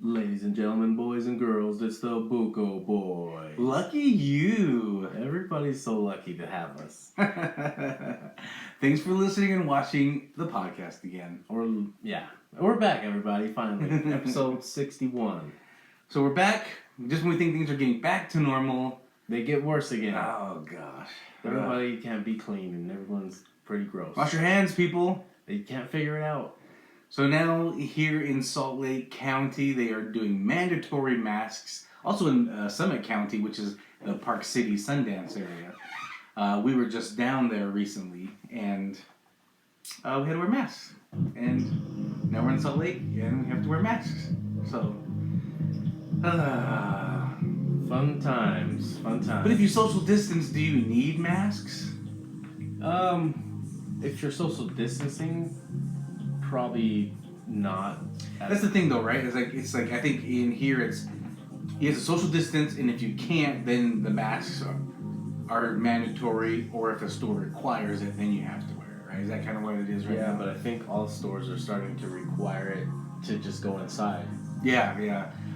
Ladies and gentlemen, boys and girls, it's the Buko Boys. Lucky you. Everybody's so lucky to have us. Thanks for listening and watching the podcast again. We're back, everybody, finally. Episode 61. So we're back. Just when we think things are getting back to normal, they get worse again. Oh, gosh. Everybody can't be clean, and everyone's pretty gross. Wash your hands, people. They can't figure it out. So now, here in Salt Lake County, they are doing mandatory masks. Also in Summit County, which is the Park City Sundance area. We were just down there recently, and we had to wear masks. And now we're in Salt Lake, and we have to wear masks. So, fun times. But if you social distance, do you need masks? If you're social distancing, probably not. That's the thing, though, right? It's like I think in here you have to social distance, and if you can't, then the masks are mandatory, or if a store requires it, then you have to wear it, right? Is that kind of what it is right now? Yeah, but I think all stores are starting to require it to just go inside. Yeah.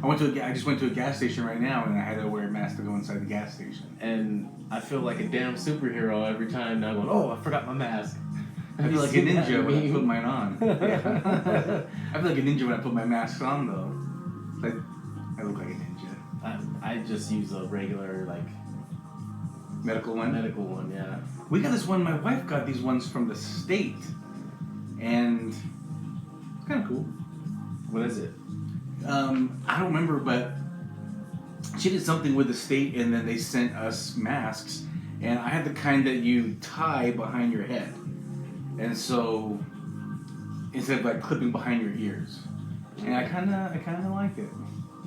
I just went to a gas station right now, and I had to wear a mask to go inside the gas station. And I feel like a damn superhero every time now going, oh, I forgot my mask. I feel like a ninja when I put mine on. Yeah. I feel like a ninja when I put my mask on, though. I look like a ninja. I just use a regular, medical one? Medical one, yeah. We got this one, my wife got these ones from the state. And it's kind of cool. What is it? I don't remember, but she did something with the state, and then they sent us masks. And I had the kind that you tie behind your head. And so, instead of clipping behind your ears. And I kind of like it.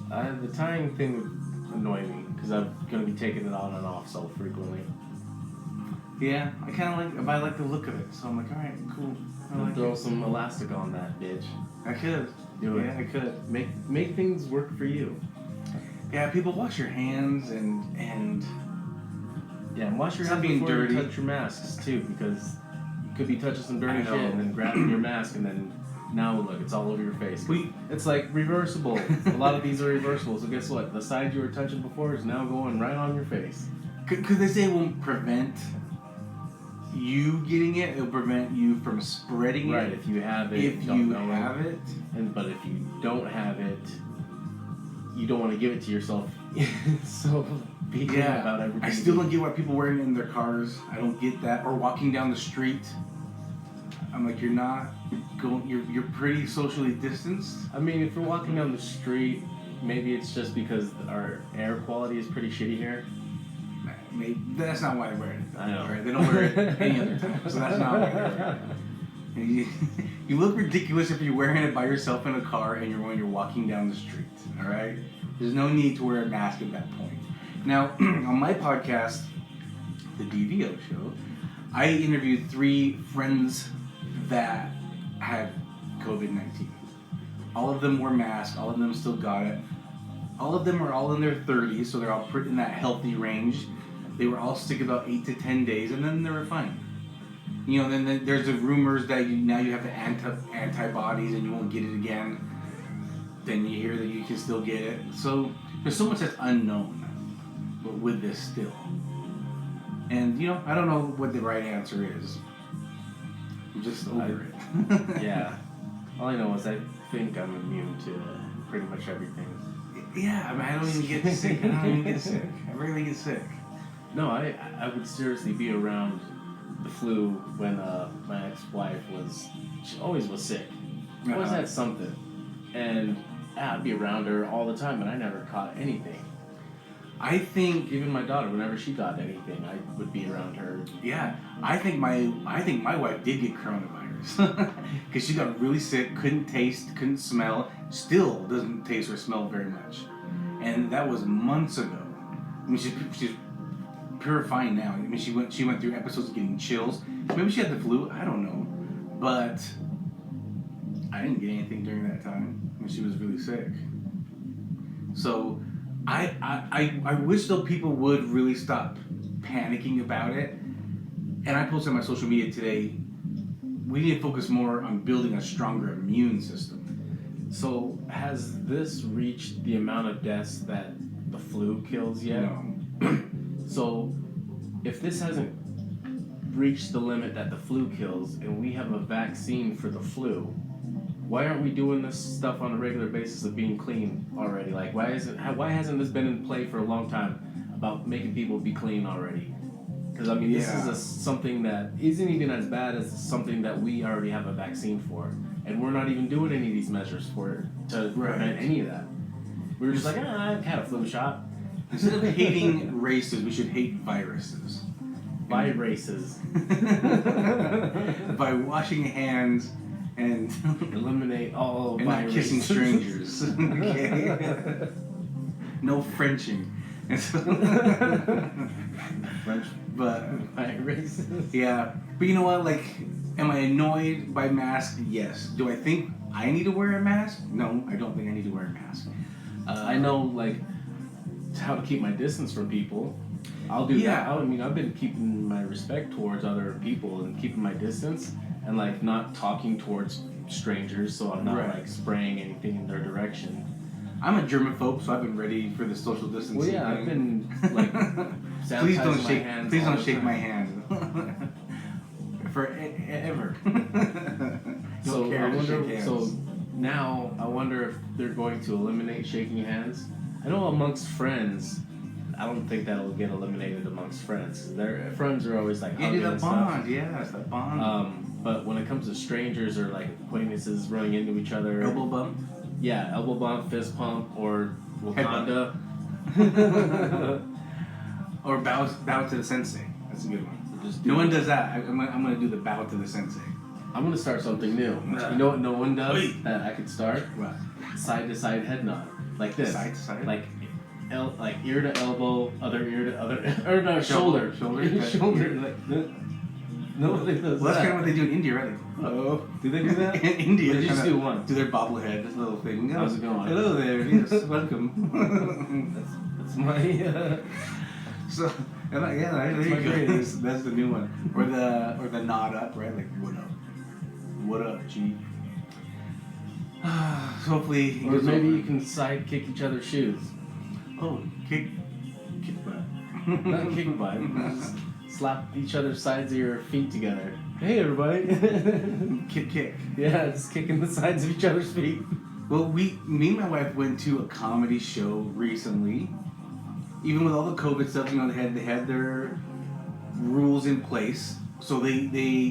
The tying thing would annoy me, because I'm going to be taking it on and off so frequently. Yeah, I kind of like it, but I like the look of it. So I'm like, alright, cool. Throw some elastic on that, bitch. I could. Do it. Yeah, I could. Make things work for you. Yeah, people wash your hands and wash your hands before you touch your masks too, because you could be touching some dirty shit and then grabbing your mask, and then now look, it's all over your face. It's like reversible. A lot of these are reversible, so guess what? The side you were touching before is now going right on your face. Because they say it won't prevent you getting it, it'll prevent you from spreading it. Right, if you have it. If you have it. But if you don't have it, you don't want to give it to yourself. So be clear about everything. I still don't get why people wearing it in their cars. I don't get that. Or walking down the street. I'm like, you're pretty socially distanced. I mean, if you're walking down the street, maybe it's just because our air quality is pretty shitty here. Maybe that's not why they wear it. I know. Right? They don't wear it any other time, so that's not why they wear it. You look ridiculous if you're wearing it by yourself in a car and you're walking down the street. All right. There's no need to wear a mask at that point. Now, on my podcast, the DVO Show, I interviewed 3 friends that had COVID-19. All of them wore masks. All of them still got it. All of them are all in their 30s, so they're all pretty in that healthy range. They were all sick about 8 to 10 days, and then they were fine. Then there's the rumors that now you have the antibodies and you won't get it again. Then you hear that you can still get it. So there's so much that's unknown with this still. And, I don't know what the right answer is. I'm just over it. Yeah. All I know is I think I'm immune to pretty much everything. Yeah, I mean, I don't even get sick. I rarely get sick. No, I would seriously be around the flu when my ex-wife she always was sick. Always had something. And I'd be around her all the time, and I never caught anything. I think even my daughter, whenever she got anything, I would be around her. Yeah, I think my wife did get coronavirus because she got really sick, couldn't taste, couldn't smell, still doesn't taste or smell very much, and that was months ago. I mean, she's pure fine now. I mean, she went through episodes of getting chills. Maybe she had the flu. I don't know, but I didn't get anything during that time when she was really sick. So I wish though people would really stop panicking about it. And I posted on my social media today, we need to focus more on building a stronger immune system. So has this reached the amount of deaths that the flu kills yet? No. So, if this hasn't reached the limit that the flu kills, and we have a vaccine for the flu, why aren't we doing this stuff on a regular basis of being clean already? Like, why hasn't this been in play for a long time about making people be clean already? Because I mean, this is something that isn't even as bad as something that we already have a vaccine for, and we're not even doing any of these measures for it to prevent any of that. We were just like, I've had a flu shot. Instead of hating races, we should hate viruses. Viruses. By washing hands and eliminate all and viruses. not kissing strangers. Okay. No Frenching. And so French, but viruses. Yeah, but you know what? Like, am I annoyed by masks? Yes. Do I think I need to wear a mask? No, I don't think I need to wear a mask. I know, like, how to keep my distance from people. I'll do that. I mean, I've been keeping my respect towards other people and keeping my distance and, like, not talking towards strangers, so I'm not, like, spraying anything in their direction. I'm a germaphobe, so I've been ready for the social distancing. Well, yeah, I've been, like, please don't my shake. hands. Please don't shake my hand. Forever. So I wonder. So now I wonder if they're going to eliminate shaking hands. I know amongst friends, I don't think that'll get eliminated amongst friends. Their friends are always like hugging and bond. Yeah, it's that bond. But when it comes to strangers or like acquaintances running into each other, elbow bump. Yeah, elbow bump, fist pump, or Wakanda. Or bow to the sensei. That's a good one. No one does that. I'm gonna do the bow to the sensei. I'm gonna start something new. You know what no one does that I could start? What? Side to side head nod, like this. Side to side. Like ear to elbow, other ear to other, or no, shoulder. Shoulder. Like nobody does well, that's that. kind of what they do in India, right? Oh, do they do that? In India, they just do one. Do their bobblehead, this little thing. How's it going? Hello there. Yes, welcome. that's my. So, there you go. That's the new one. Or the nod up, right? Like, what up, G? So hopefully, or maybe you can side kick each other's shoes. Oh, kick butt. Not kick butt. Just slap each other's sides of your feet together. Hey, everybody. Kick. Yeah, just kicking the sides of each other's feet. Well, me and my wife went to a comedy show recently. Even with all the COVID stuff, you know, they had their rules in place, so they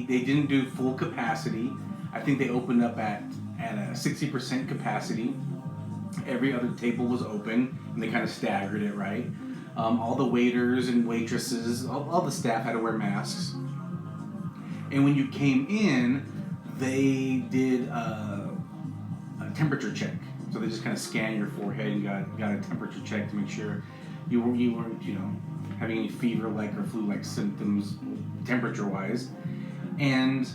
didn't do full capacity. I think they opened up at a 60% capacity. Every other table was open, and they kind of staggered it, right? All the waiters and waitresses, all the staff had to wear masks. And when you came in, they did a temperature check. So they just kind of scanned your forehead and got a temperature check to make sure you weren't, you know, having any fever-like or flu-like symptoms, temperature-wise, and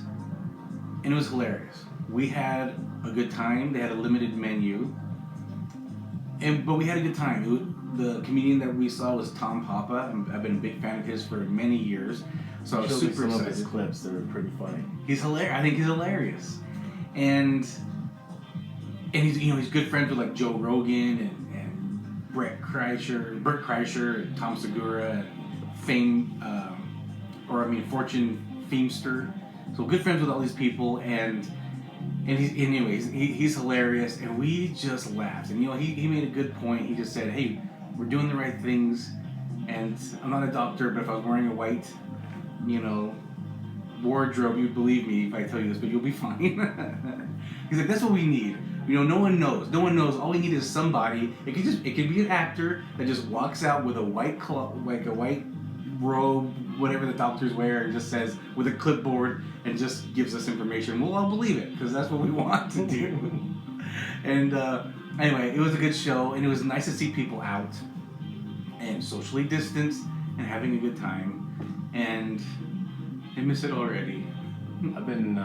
it was hilarious. We had a good time. They had a limited menu, but we had a good time. The comedian that we saw was Tom Papa. I've been a big fan of his for many years, so I was super excited. Some of his clips that were pretty funny. He's hilarious. I think he's hilarious, and he's good friends with like Joe Rogan and Bert Kreischer, and Tom Segura, and Fortune Feimster. So good friends with all these people, and he's hilarious, and we just laughed. And he made a good point. He just said, "Hey, we're doing the right things, and I'm not a doctor, but if I was wearing a white, wardrobe, you'd believe me if I tell you this, but you'll be fine." He's like, "That's what we need. No one knows. No one knows. All we need is somebody. It could be an actor that just walks out with a white like a white robe, whatever the doctors wear, and just says with a clipboard and just gives us information. We'll all believe it because that's what we want to do." And anyway, it was a good show, and it was nice to see people out and socially distanced and having a good time. And I miss it already. I've been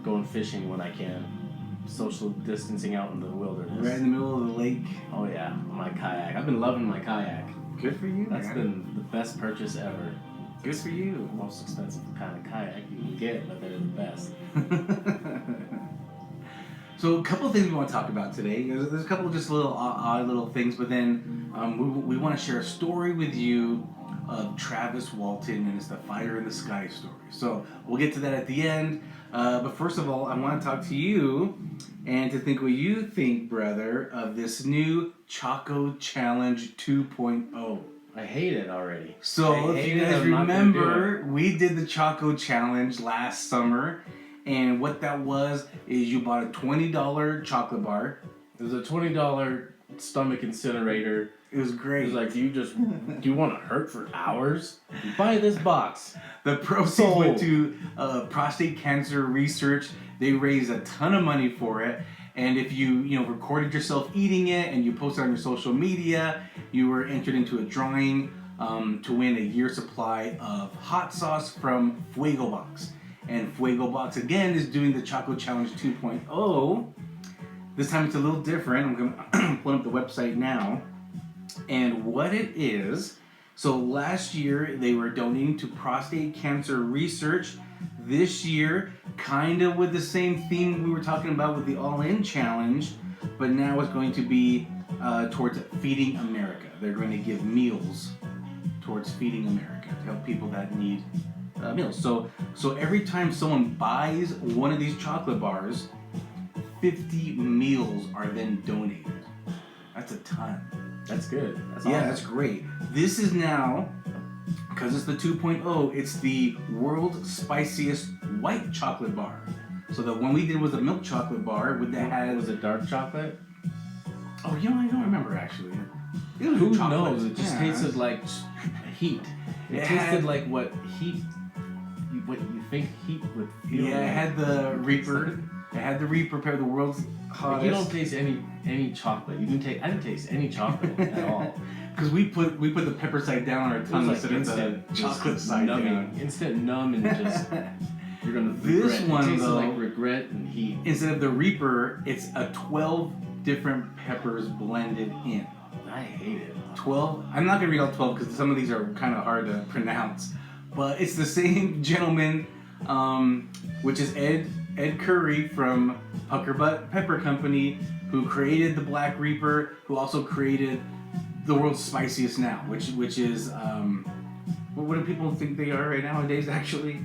going fishing when I can. Social distancing out in the wilderness. Right in the middle of the lake. Oh yeah, my kayak. I've been loving my kayak. Good for you. That's been the best purchase ever. Good for you. The most expensive kind of kayak you can get, but they're the best. So a couple of things we want to talk about today. There's a couple of just little odd little things, but then we want to share a story with you of Travis Walton, and it's the Fire in the Sky story. So we'll get to that at the end. But first of all, I want to talk to you and to think what you think, brother, of this new ChocoChallenge 2.0. I hate it already. So if you guys remember, we did the ChocoChallenge last summer. And what that was is you bought a $20 chocolate bar. It was a $20 stomach incinerator. It was great. It was like, do you want to hurt for hours? Buy this box. The proceeds went to prostate cancer research. They raised a ton of money for it. And if you recorded yourself eating it and you posted on your social media, you were entered into a drawing to win a year's supply of hot sauce from Fuego Box. And Fuego Box again is doing the ChocoChallenge 2.0. This time it's a little different. I'm going to pull up the website now. And what it is, so last year they were donating to prostate cancer research. This year, kind of with the same theme we were talking about with the All-In Challenge, but now it's going to be towards Feeding America. They're going to give meals towards Feeding America to help people that need meals. So every time someone buys one of these chocolate bars, 50 meals are then donated. That's a ton. That's good. That's yeah, awesome. That's great. This is now, because it's the 2.0, it's the world's spiciest white chocolate bar. So the one we did was a milk chocolate bar with that was it dark chocolate? Oh, I don't remember actually. Who knows? It just tasted like heat. It tasted like what you think heat would feel. Yeah, it had the Reaper. It had the Reaper, the world's hottest. You don't taste any chocolate. I didn't taste any chocolate at all. Because we put the pepper side down on our tongue instead of the chocolate side down. Instant numb and just you're gonna regret. This one it tastes though, like regret and heat. Instead of the Reaper, it's a 12 different peppers blended in. I hate it. 12. I'm not gonna read all 12 because some of these are kind of hard to pronounce. But it's the same gentleman, which is Ed Curry from Pucker Butt Pepper Company, who created the Black Reaper, who also created the world's spiciest now, which is what do people think they are right nowadays? Actually,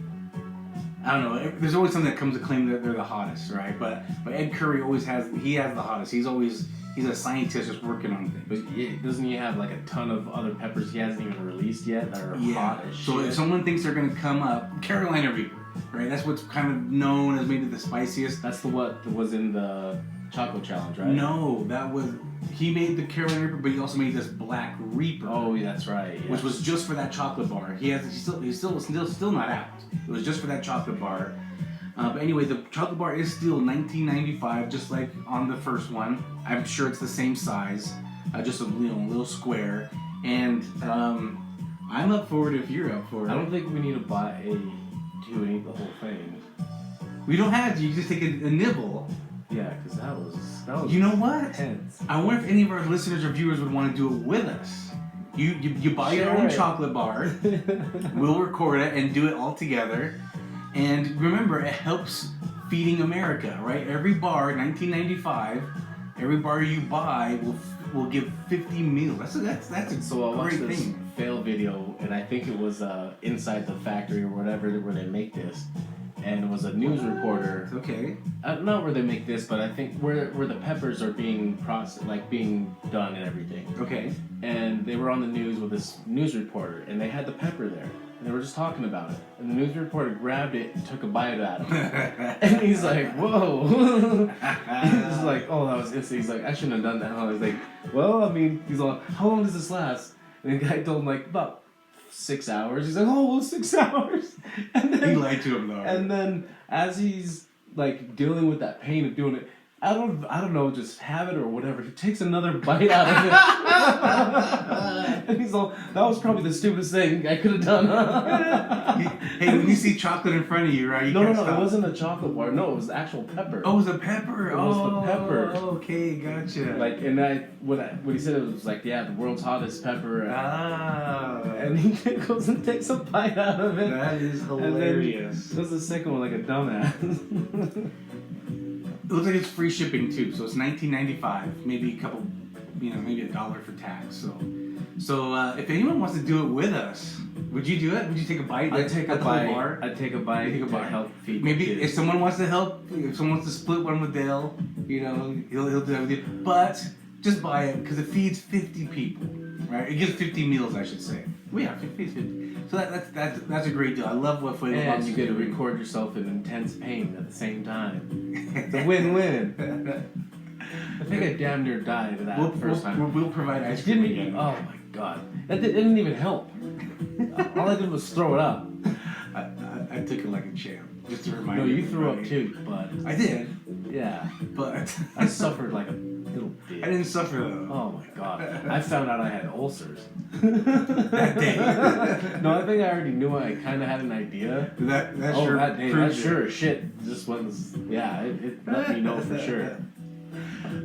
I don't know. There's always something that comes to claim that they're the hottest, right? But Ed Curry always has the hottest. He's a scientist just working on things. But doesn't he have like a ton of other peppers he hasn't even released yet that are hot as shit? So if someone thinks they're gonna come up, Carolina Reaper, right? That's what's kind of known as maybe the spiciest. That's what was in the ChocoChallenge, right? No, he made the Carolina Reaper, but he also made this Black Reaper. Oh, that's right. Yeah. Which was just for that chocolate bar. He's still not out. It was just for that chocolate bar. But anyway, the chocolate bar is still $19.95, just like on the first one. I'm sure it's the same size, just a little square. And I'm up for it if you're up for it. I don't think we need to buy to eat the whole thing. We don't have to. You just take a nibble. Yeah, because that was. You know what? Intense. I wonder if any of our listeners or viewers would want to do it with us. You buy your own chocolate bar. We'll record it and do it all together. And remember, it helps Feeding America, right? Every bar, $19.95. Every bar you buy will give 50 meals. That's a so I watched great this thing. fail video, and I think it was inside the factory or whatever where they make this, and it was a news reporter. Okay. Not where they make this, but I think where the peppers are being processed, like being done and everything. Okay. And they were on the news with this news reporter, and they had the pepper there. And they were just talking about it. And the news reporter grabbed it and took a bite out of it. And he's like, whoa. He's like, oh, that was instant. He's like, I shouldn't have done that. I was like, well, I mean, he's like, how long does this last? And the guy told him, like, about 6 hours. He's like, oh, well, 6 hours. And then, he lied to him, though. And then as he's, like, dealing with that pain of doing it, I don't know, just have it or whatever. He takes another bite out of it. And he's all, that was probably the stupidest thing I could have done. Hey, when you see chocolate in front of you, right? No, it wasn't a chocolate bar. No, it was the actual pepper. Oh, it was a pepper. It was the pepper. Okay, gotcha. Like, and when he said it was like, yeah, the world's hottest pepper. And he goes and takes a bite out of it. That is hilarious. And then does the second one like a dumbass. It looks like it's free shipping too, so it's $19.95, maybe a couple, maybe $1 for tax. So if anyone wants to do it with us, would you do it? Would you take a bite? I'd take a bite. I'd take a bite to help feed. Maybe if someone wants to help, if someone wants to split one with Dale, he'll do that with you. But just buy it because it feeds 50 people, right? It gives 50 meals, I should say. Well, yeah, 50. So that's a great deal. I love what Fuego Box is. And you get to record yourself in intense pain at the same time. It's a win-win. I think I damn near died that first time. We'll provide ice cream again. Oh my god, it didn't even help. All I did was throw it up. I took it like a champ, just to remind you. No, you threw up too, but I did. Yeah, but I suffered like a little bitch. I didn't suffer though. Oh my god, I found out I had ulcers that day. No, I think I already knew. I kind of had an idea. That day, that sure as shit. This one's it let me know for sure.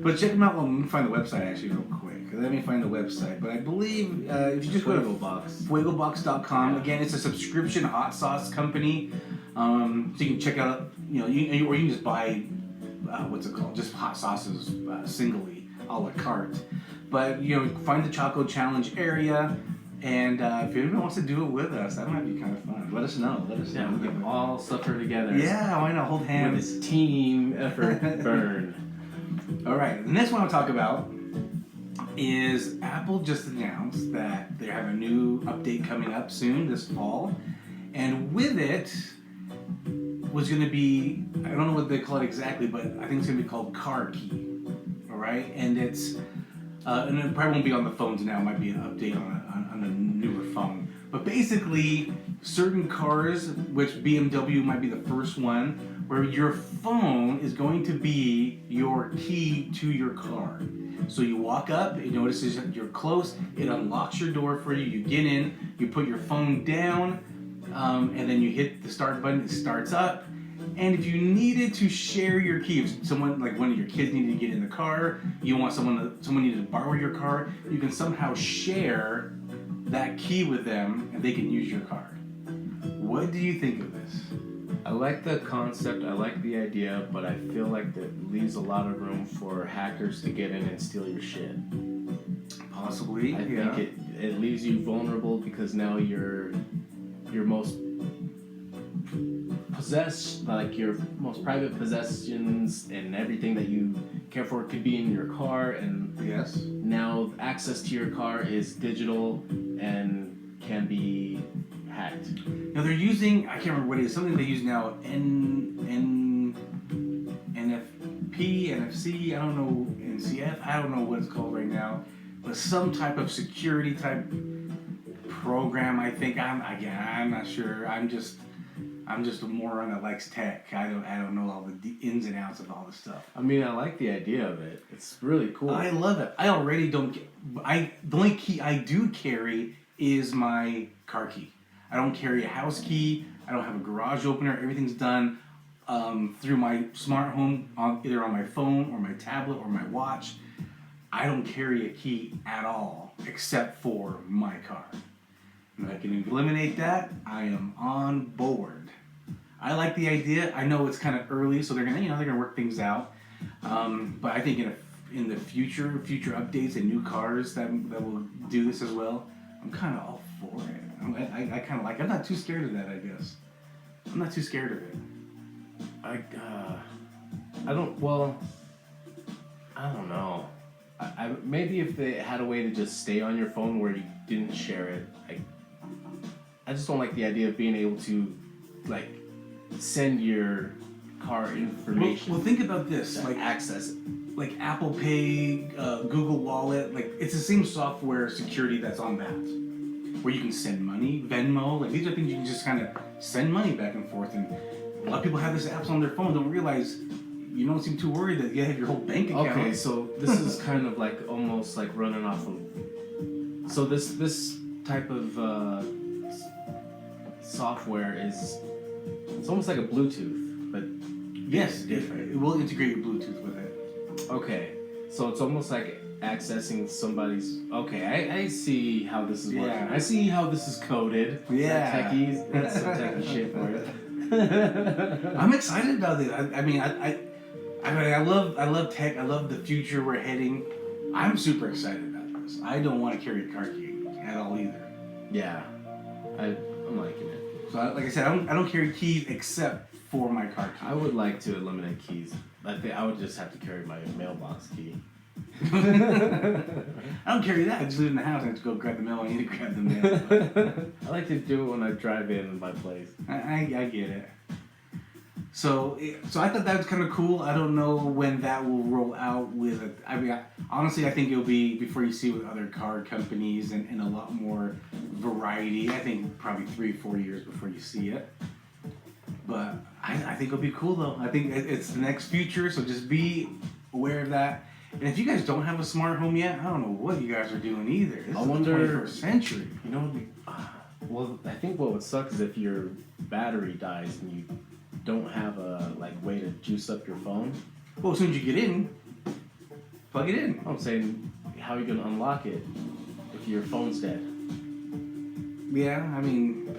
But check them out. Well, let me find the website actually real quick. Let me find the website. But I believe if you just go to FuegoBox.com, again, it's a subscription hot sauce company. So you can check out, or you can just buy, what's it called? Just hot sauces singly, a la carte. But, find the ChocoChallenge area. And if anyone wants to do it with us, that might be kind of fun. Let us know. Yeah, we can all suffer together. Yeah, why not? Hold hands. With this team effort burn. All right, the next one I'll talk about is Apple just announced that they have a new update coming up soon this fall, and with it was going to be, I don't know what they call it exactly, but I think it's going to be called CarKey. All right, and it's and it probably won't be on the phones now. It might be an update on a newer phone, but basically certain cars, which BMW might be the first one, where your phone is going to be your key to your car. So you walk up, it notices that you're close, it unlocks your door for you, you get in, you put your phone down, and then you hit the start button, it starts up. And if you needed to share your key, if someone, like one of your kids needed to get in the car, you want someone needed to borrow your car, you can somehow share that key with them and they can use your car. What do you think of this? I like the concept, I like the idea, but I feel like that leaves a lot of room for hackers to get in and steal your shit. Possibly, I think it leaves you vulnerable because now your most your most private possessions and everything that you care for could be in your car, and now access to your car is digital and can be hacked. Now they're using, I can't remember what it is, something they use now, NFP, NFC, I don't know, NCF, I don't know what it's called right now, but some type of security type program, I think. I'm not sure. I'm just a moron that likes tech. I don't know all the ins and outs of all this stuff. I mean, I like the idea of it. It's really cool. I love it. I already don't. The only key I do carry is my car key. I don't carry a house key. I don't have a garage opener. Everything's done through my smart home, either on my phone or my tablet or my watch. I don't carry a key at all, except for my car. And if I can eliminate that, I am on board. I like the idea. I know it's kind of early, so they're gonna work things out. But I think in the future updates and new cars that will do this as well, I'm kind of all for it. I kind of like. I'm not too scared of that. I guess I'm not too scared of it. I don't. Well, I don't know. I maybe if they had a way to just stay on your phone where you didn't share it. I just don't like the idea of being able to send your car information. Well, think about this. Access it. Like Apple Pay, Google Wallet. It's the same software security that's on that. Where you can send money, Venmo. These are things you can just kind of send money back and forth. And a lot of people have these apps on their phone. Don't realize you don't seem too worried that you have your whole bank account. Okay, so this is kind of almost like running off of. So this type of software it's almost like a Bluetooth, but yes, different. It will integrate your Bluetooth with it. Okay, so it's almost like accessing somebody's. Okay, I see how this is working. I see how this is coded. Yeah, that's some techie shit for you. I'm excited about it. I I mean, I love tech. I love the future we're heading. I'm super excited about this. I don't want to carry a car key at all either. Yeah, I'm liking it. So, like I said, I don't carry keys except for my car key. I would like to eliminate keys. I think I would just have to carry my mailbox key. I don't carry that. I just leave it in the house and I have to go grab the mail. I need to grab the mail. I like to do it when I drive in my place. I get it. So I thought that was kind of cool. I don't know when that will roll out with it. I mean, honestly, I think it'll be before you see it with other car companies and a lot more variety. I think probably 3-4 years before you see it. But I think it'll be cool though. I think it's the next future, so just be aware of that. And if you guys don't have a smart home yet, I don't know what you guys are doing either. This is the 21st century. You know, well, I think what would suck is if your battery dies and you don't have a way to juice up your phone. Well, as soon as you get in, plug it in. I'm saying, how are you gonna unlock it if your phone's dead? Yeah, I mean,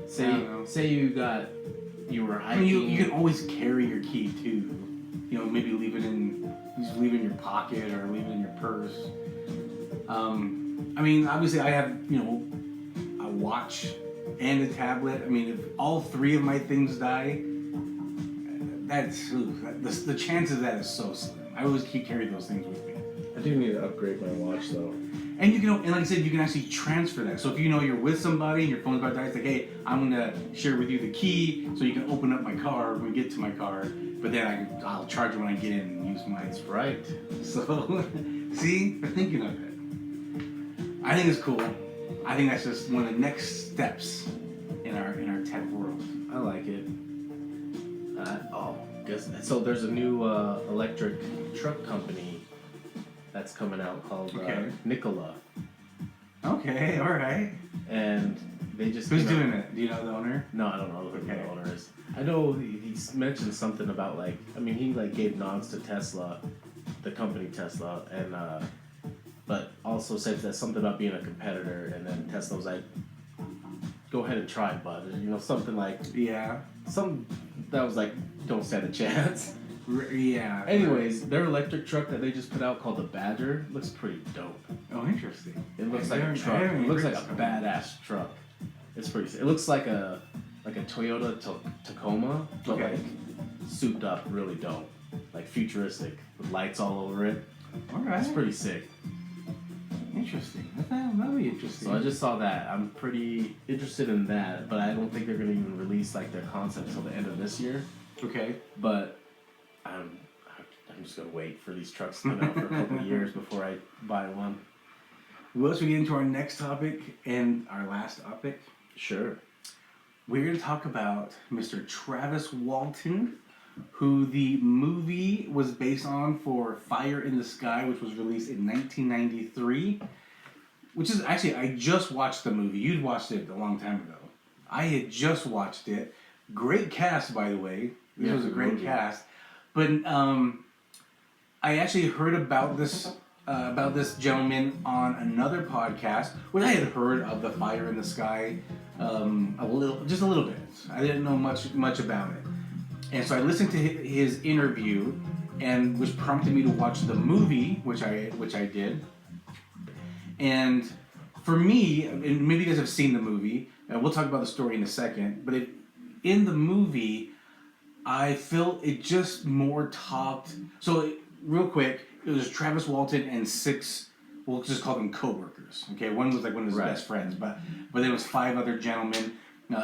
say you were hiking. I mean, you can always carry your key too. You know, maybe leave it in your pocket or leave it in your purse. I mean, obviously, I have a watch and a tablet. I mean, if all three of my things die, the chance of that is so slim. I always carry those things with me. I do need to upgrade my watch though. And like I said, you can actually transfer that. So if you're with somebody and your phone's about to die, it's like, hey, I'm gonna share with you the key so you can open up my car when we get to my car. But then I'll charge it when I get in and use mine. That's right. So, see, they're thinking of it. I think it's cool. I think that's just one of the next steps in our tech world. I like it. So there's a new electric truck company that's coming out called Nikola. Okay, all right. And they just who's doing it? Do you know the owner? No, I don't know who the owner is. I know he mentioned something about he gave nods to Tesla, the company Tesla, and but also said that something about being a competitor, and then Tesla was like, "Go ahead and try, bud." Something like something that was like, "Don't stand a chance." Yeah. Anyways, their electric truck that they just put out called the Badger looks pretty dope. Oh, interesting. It looks like a truck. It looks like a badass truck. It's pretty sick. It looks like a Toyota Tacoma, but souped up, really dope, like futuristic with lights all over it. All right. It's pretty sick. Interesting. That'll be interesting. So I just saw that. I'm pretty interested in that, but I don't think they're gonna even release their concept until the end of this year. Okay. But I'm just gonna wait for these trucks to come out for a couple of years before I buy one. Well, let's get into our next topic and our last topic. Sure. We're going to talk about Mr. Travis Walton, who the movie was based on for Fire in the Sky, which was released in 1993. Which is actually, I just watched the movie. You'd watched it a long time ago. I had just watched it. Great cast, by the way. This was a great cast. But I actually heard about this gentleman on another podcast, where I had heard of the Fire in the Sky just a little bit. I didn't know much about it, and so I listened to his interview, and which prompted me to watch the movie, which I did. And for me, and maybe you guys have seen the movie, and we'll talk about the story in a second. But in the movie, I felt it just more talked. So real quick. It was Travis Walton and 6, we'll just call them co-workers. Okay, one was one of his best friends, but there was 5 other gentlemen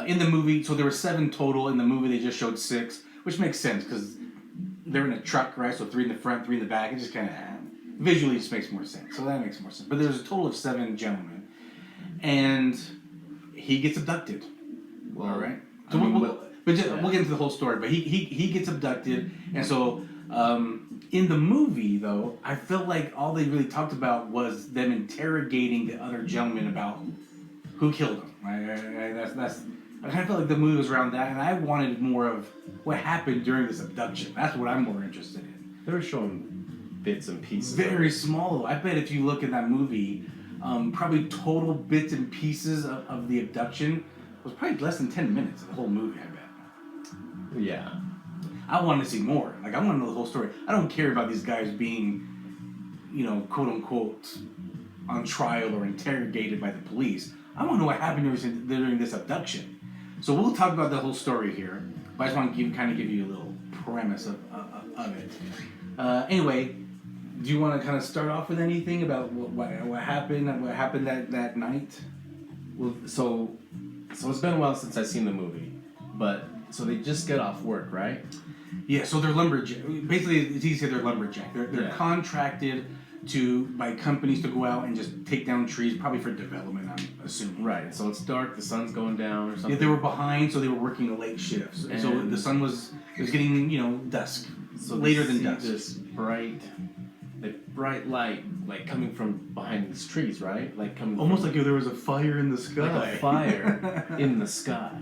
in the movie. So there were 7 total. In the movie, they just showed 6, which makes sense because they're in a truck, right? So 3 in the front, 3 in the back. It just kind of visually just makes more sense. So that makes more sense. But there's a total of 7 gentlemen, and he gets abducted. Well, all right. So we'll get into the whole story. But he gets abducted, and so. In the movie, though, I felt like all they really talked about was them interrogating the other gentlemen about who killed him. I kind of felt like the movie was around that, and I wanted more of what happened during this abduction. That's what I'm more interested in. They were showing bits and pieces. Very small, though. I bet if you look at that movie, probably total bits and pieces of the abduction was probably less than 10 minutes of the whole movie, I bet. Yeah. I want to see more. Like, I want to know the whole story. I don't care about these guys being, quote unquote, on trial or interrogated by the police. I want to know what happened during this abduction. So we'll talk about the whole story here, but I just want to give you a little premise of it. Anyway, do you want to kind of start off with anything about what happened? What happened that night? Well, so it's been a while since I've seen the movie, but so they just get off work, right? Yeah. So they're lumberjack. Basically, it's easy to say they're lumberjack. They're contracted by companies to go out and just take down trees, probably for development, I'm assuming. Right. So it's dark. The sun's going down or something. Yeah, they were behind, so they were working the late shifts. And so the sun was getting dusk. So later than dusk. This bright light, like coming from behind these trees, right? Like coming almost like if there was a fire in the sky. Like a fire in the sky.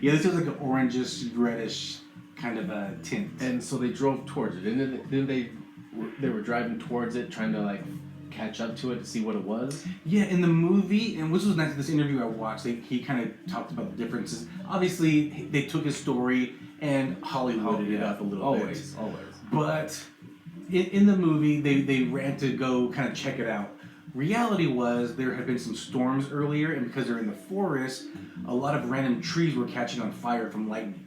Yeah, this was like an orangish, reddish kind of a tint. And so they drove towards it. Didn't they were driving towards it, trying to like catch up to it to see what it was. Yeah, in the movie, and this was nice. This interview I watched, he kind of talked about the differences. Obviously, they took his story and Hollywooded it up a little bit. Always. But in the movie, they ran to go kind of check it out. Reality was there had been some storms earlier, and because they're in the forest, a lot of random trees were catching on fire from lightning.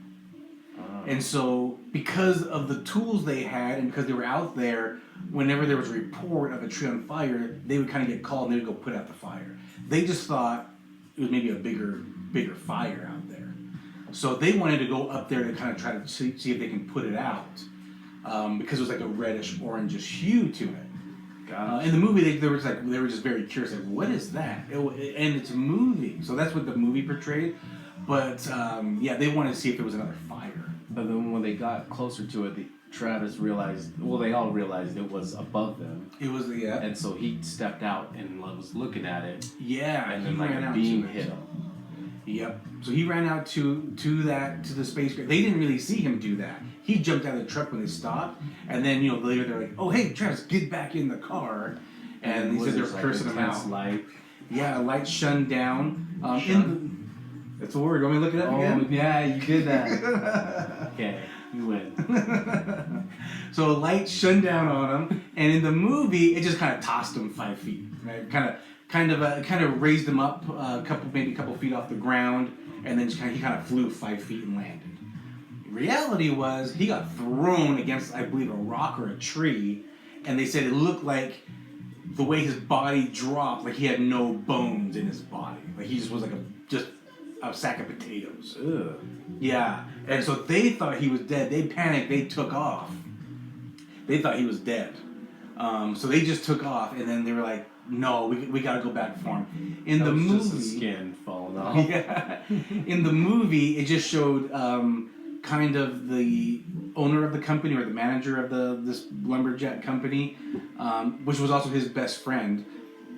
And so, because of the tools they had, and because they were out there, whenever there was a report of a tree on fire, they would kind of get called and they would go put out the fire. They just thought it was maybe a bigger fire out there. So they wanted to go up there to kind of try to see if they can put it out, because it was like a reddish, orangish hue to it. In the movie, they were just very curious, like, what is that? And it's a movie, so that's what the movie portrayed. But they wanted to see if there was another fire. But then when they got closer to it, Travis realized. Well, they all realized it was above them. It was And so he stepped out and was looking at it. Yeah, and then like a beam hit him. Yep. So he ran out to the spacecraft. They didn't really see him do that. He jumped out of the truck when they stopped, and then later they're like, "Oh, hey, Travis, get back in the car." And he said they're cursing him out. Light. Yeah, light shone down. That's a word. Want me to look it up again? Yeah, you did that. Okay, you win. So a light shone down on him, and in the movie, it just kind of tossed him 5 feet. Right? Kind of raised him up a couple feet off the ground, and then he kind of flew 5 feet and landed. Reality was he got thrown against, I believe, a rock or a tree, and they said it looked like the way his body dropped, like he had no bones in his body, like he just was like a sack of potatoes. Ugh. Yeah, and so they thought he was dead. They panicked. They took off. They thought he was dead. So they just took off, and then they were like, "No, we got to go back for him." In the movie, just his skin falling off. Yeah. In the movie, it just showed kind of the owner of the company or the manager of this lumberjack company, which was also his best friend.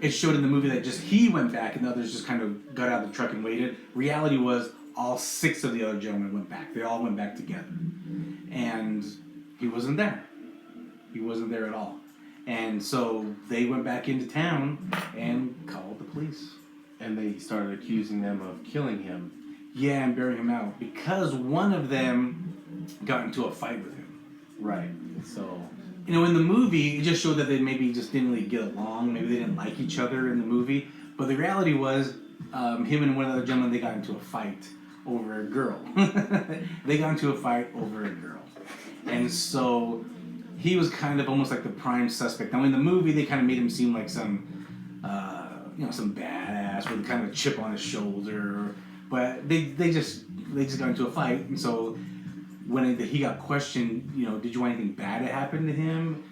It showed in the movie that just he went back and the others just kind of got out of the truck and waited. Reality was all 6 of the other gentlemen went back. They all went back together. And he wasn't there. He wasn't there at all. And so they went back into town and called the police. And they started accusing them of killing him. Yeah, and burying him out. Because one of them got into a fight with him. Right. So... in the movie, it just showed that they maybe just didn't really get along. Maybe they didn't like each other in the movie. But the reality was, him and one other gentleman, they got into a fight over a girl. They got into a fight over a girl. And so, he was kind of almost like the prime suspect. Now, in the movie, they kind of made him seem like some badass with kind of a chip on his shoulder. But they just got into a fight. And so... when he got questioned, did you want anything bad to happen to him?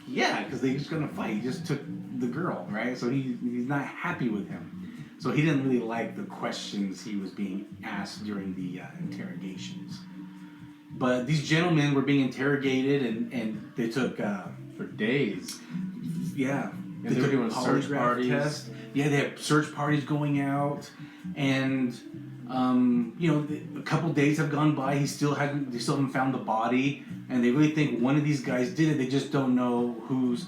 Yeah, because they just got in a fight. He just took the girl, right? So he's not happy with him. So he didn't really like the questions he was being asked during the interrogations. But these gentlemen were being interrogated, and they took... for days. Yeah. And they were doing search parties. Tests. Yeah, they had search parties going out, and... a couple days have gone by. They still haven't found the body, and they really think one of these guys did it. They just don't know who's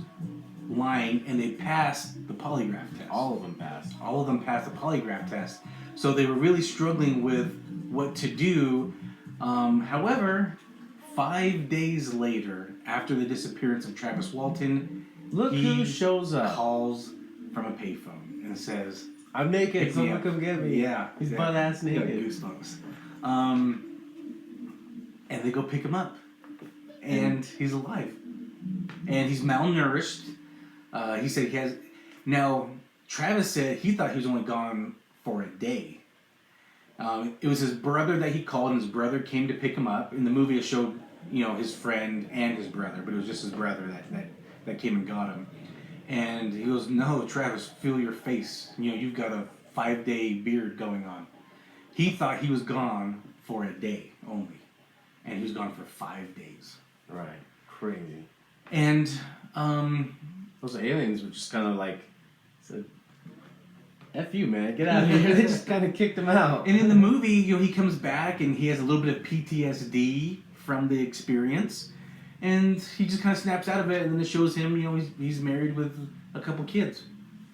lying, and they passed the polygraph test. All of them passed. All of them passed the polygraph test. So they were really struggling with what to do. However, 5 days later, after the disappearance of Travis Walton, look who shows up. Calls from a payphone and says, "I'm naked. Someone come get me." Yeah, he's butt ass naked. Goosebumps. And they go pick him up, and he's alive, and he's malnourished. He said he has. Now, Travis said he thought he was only gone for a day. It was his brother that he called, and his brother came to pick him up. In the movie, it showed, his friend and his brother, but it was just his brother that came and got him. And he goes, "No, Travis, feel your face. You've got a 5-day beard going on." He thought he was gone for a day only, and he was gone for 5 days. Right, crazy. And those aliens were just kind of like said, "F you, man, get out of here." They just kind of kicked him out. And in the movie, he comes back and he has a little bit of PTSD from the experience, and he just kind of snaps out of it. And then it shows him, he's married with a couple kids,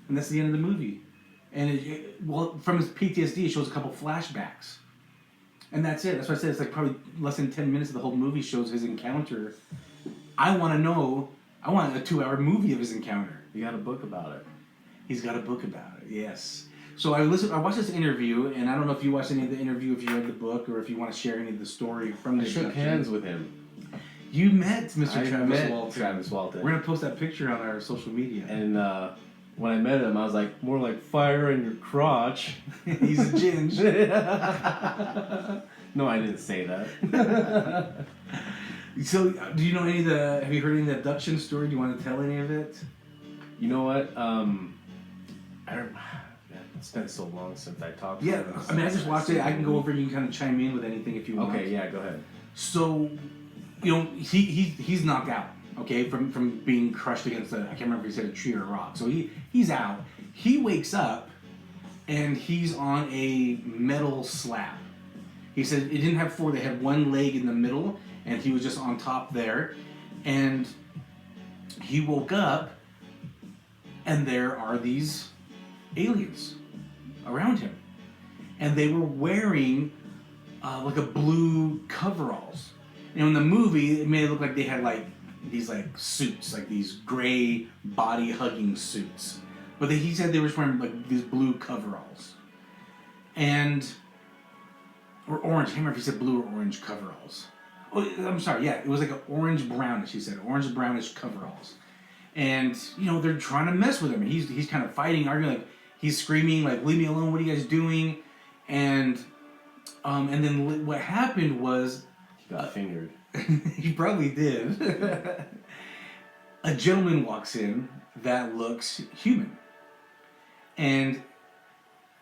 and that's the end of the movie. And from his PTSD, it shows a couple flashbacks, and that's it. That's why I said it's like probably less than 10 minutes of the whole movie shows his encounter. I want a 2-hour movie of his encounter. You got a book about it. He's got a book about it, yes. So I watched this interview, and I don't know if you watched any of the interview, if you read the book, or if you want to share any of the story from the abduction. I shook hands with him. You met Mr. I Travis met Walton. Travis Walton. We're going to post that picture on our social media. And when I met him, I was like, more like fire in your crotch. He's a ginge. No, I didn't say that. So, do you know have you heard any of the abduction story? Do you want to tell any of it? You know what? It's been so long since I talked to him. I mean, I just watched it. I can go over and you can kind of chime in with anything if you want. Okay, yeah, go ahead. So, he's knocked out, okay, from being crushed against I can't remember if he said a tree or a rock. So he's out. He wakes up and he's on a metal slab. He said it didn't have 4, they had 1 leg in the middle, and he was just on top there. And he woke up, and there are these aliens around him. And they were wearing like a blue coveralls. In the movie, it made it look like they had like these like suits, like these gray body-hugging suits. But he said they were just wearing like these blue coveralls. Or orange. I can't remember if he said blue or orange coveralls. Oh, I'm sorry, yeah. It was like an orange-brownish, he said. Orange-brownish coveralls. And, they're trying to mess with him. And he's kind of fighting, arguing, like, he's screaming, like, "Leave me alone, what are you guys doing?" And then what happened was... He got fingered. He probably did. A gentleman walks in that looks human. And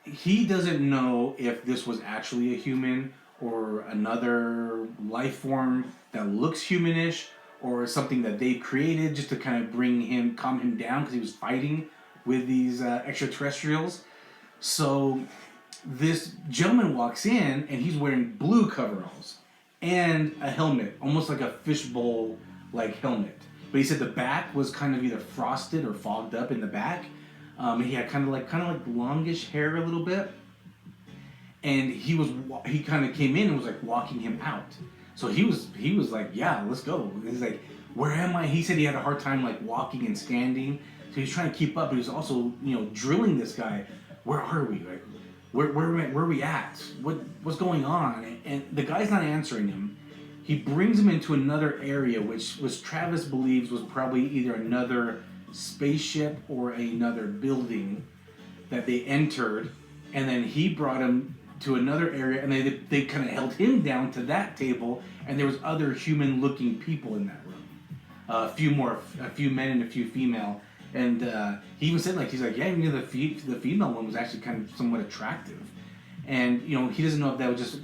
he doesn't know if this was actually a human or another life form that looks humanish or something that they created just to kind of calm him down because he was fighting with these extraterrestrials. So this gentleman walks in and he's wearing blue coveralls and a helmet, almost like a fishbowl like helmet. But he said the back was kind of either frosted or fogged up in the back. He had kind of like longish hair a little bit. And he kind of came in and was like walking him out. So he was like, "Yeah, let's go." He's like, "Where am I?" He said he had a hard time like walking and standing. So he was trying to keep up, but he was also, drilling this guy. "Where are we? Like, where are we at? What's going on?" And the guy's not answering him. He brings him into another area, which Travis believes was probably either another spaceship or another building that they entered, and then he brought him to another area, and they kind of held him down to that table, and there was other human-looking people in that room. A few men and a few female, and he even said he's like, "Yeah, the female one was actually kind of somewhat attractive," and he doesn't know if that was just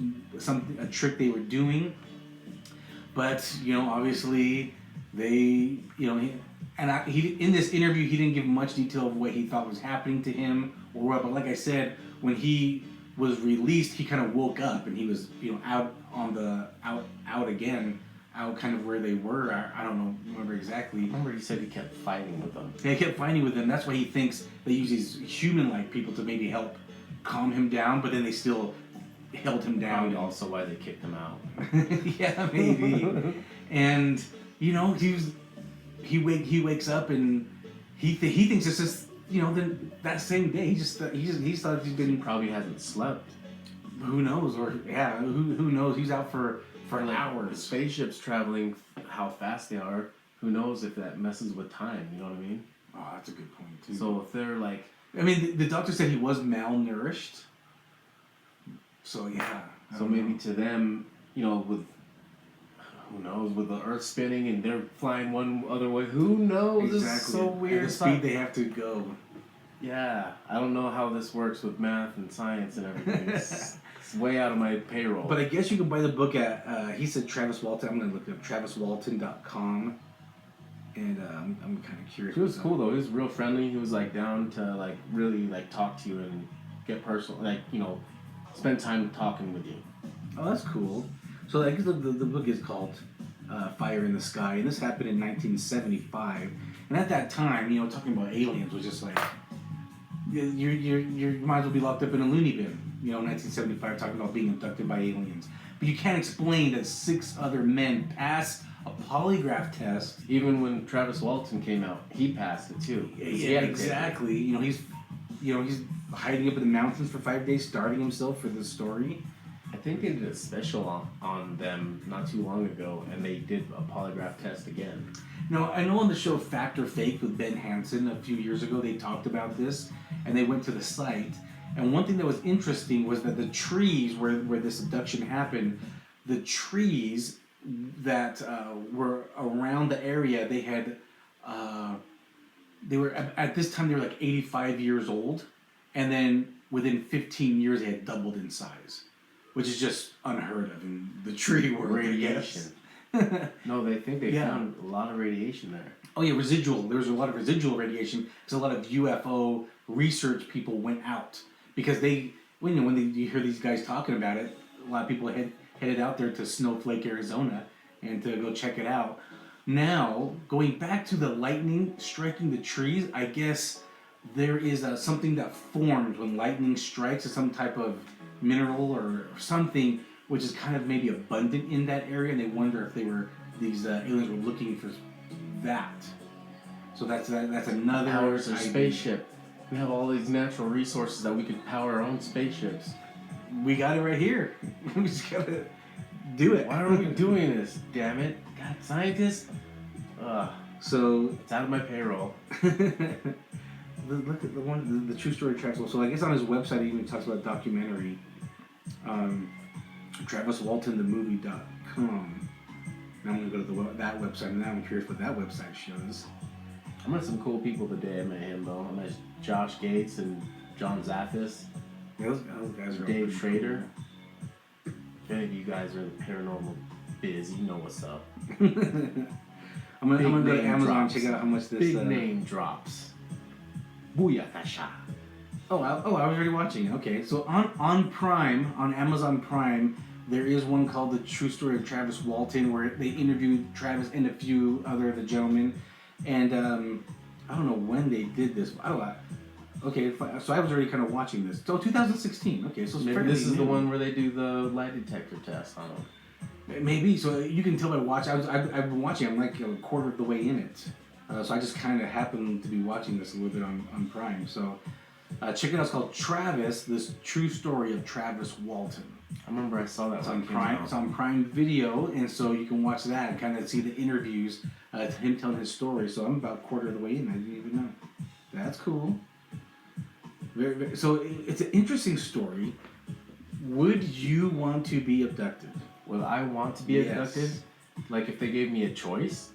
a trick they were doing, but obviously they in this interview he didn't give much detail of what he thought was happening to him or what, but like I said, when he was released, he kind of woke up and he was out again, out kind of where they were. I don't remember exactly. I remember he said he kept fighting with them. Yeah, he kept fighting with them. That's why he thinks they use these human-like people to maybe help calm him down, but then they still held him down. Probably also why they kicked him out. Yeah, maybe. And he wakes up and he thinks it's just then that same day he thought he's been. He probably hasn't slept. Who knows? Or who knows? He's out for hours. Spaceships traveling, how fast they are. Who knows if that messes with time? You know what I mean? Oh, that's a good point too. So if they're like, I mean, the doctor said he was malnourished. So yeah. So maybe to them, with who knows, with the Earth spinning and they're flying one other way. Who knows? Exactly. This is so weird. At the speed they have to go. Yeah, I don't know how this works with math and science and everything. It's way out of my payroll. But I guess you can buy the book at, he said Travis Walton. I'm going to look it up, traviswalton.com. And I'm kind of curious. He was cool though. He was real friendly. He was like down to really talk to you and get personal, spend time talking with you. Oh, that's cool. So I guess the book is called Fire in the Sky, and this happened in 1975. And at that time, talking about aliens was just like, you might as well be locked up in a loony bin. 1975, talking about being abducted by aliens. But you can't explain that 6 other men passed a polygraph test. Even when Travis Walton came out, he passed it too. Yeah, exactly. He's hiding up in the mountains for 5 days, starving himself for this story. I think they did a special on them not too long ago, and they did a polygraph test again. Now, I know on the show Fact or Fake with Ben Hansen a few years ago, they talked about this, and they went to the site. And one thing that was interesting was that the trees where this abduction happened, the trees that were around the area, they were at this time they were like 85 years old, and then within 15 years they had doubled in size, which is just unheard of in the tree world. Radiation. No, they think they found a lot of radiation there. Oh yeah, residual. There was a lot of residual radiation because a lot of UFO research people went out because when you hear these guys talking about it, a lot of people headed out there to Snowflake, Arizona, and to go check it out. Now, going back to the lightning striking the trees, I guess there is something that forms when lightning strikes, some type of mineral or something which is kind of maybe abundant in that area, and they wonder if these aliens were looking for that. So that's another powers a spaceship. We have all these natural resources that we could power our own spaceships. We got it right here. We just gotta do it. Why are we doing this? Damn it! God, scientists. So it's out of my payroll. Look at the true story of Travis. So I guess on his website he even talks about a documentary. TravisWaltonTheMovie.com. Now I'm gonna go to that website, and now I'm curious what that website shows. I met some cool people the day I met him, though. I met Josh Gates and John Zaffis. Yeah, those guys are Dave Schrader. Cool. If any of you guys are in the paranormal biz, you know what's up. I'm gonna go to Amazon and check out how much this... Big name drops. Booyakasha. Oh, I was already watching it. Okay, so on Prime, on Amazon Prime, there is one called The True Story of Travis Walton, where they interviewed Travis and a few other of the gentlemen. And I don't know when they did this. Okay, so I was already kind of watching this. So 2016. Okay, so it's fairly this is new. the one where they do the lie detector test on them. Maybe. So you can tell by watching. I've been watching. I'm like a quarter of the way in it. So I just kind of happened to be watching this a little bit on Prime. So check it out. It's called Travis: This True Story of Travis Walton. I remember I saw that. It's on Prime. It's on Prime Video, and so you can watch that and kind of see the interviews to him telling his story. So I'm about a quarter of the way in. I didn't even know. That's cool. So it's an interesting story. Would you want to be abducted? Would I want to be abducted? Like if they gave me a choice?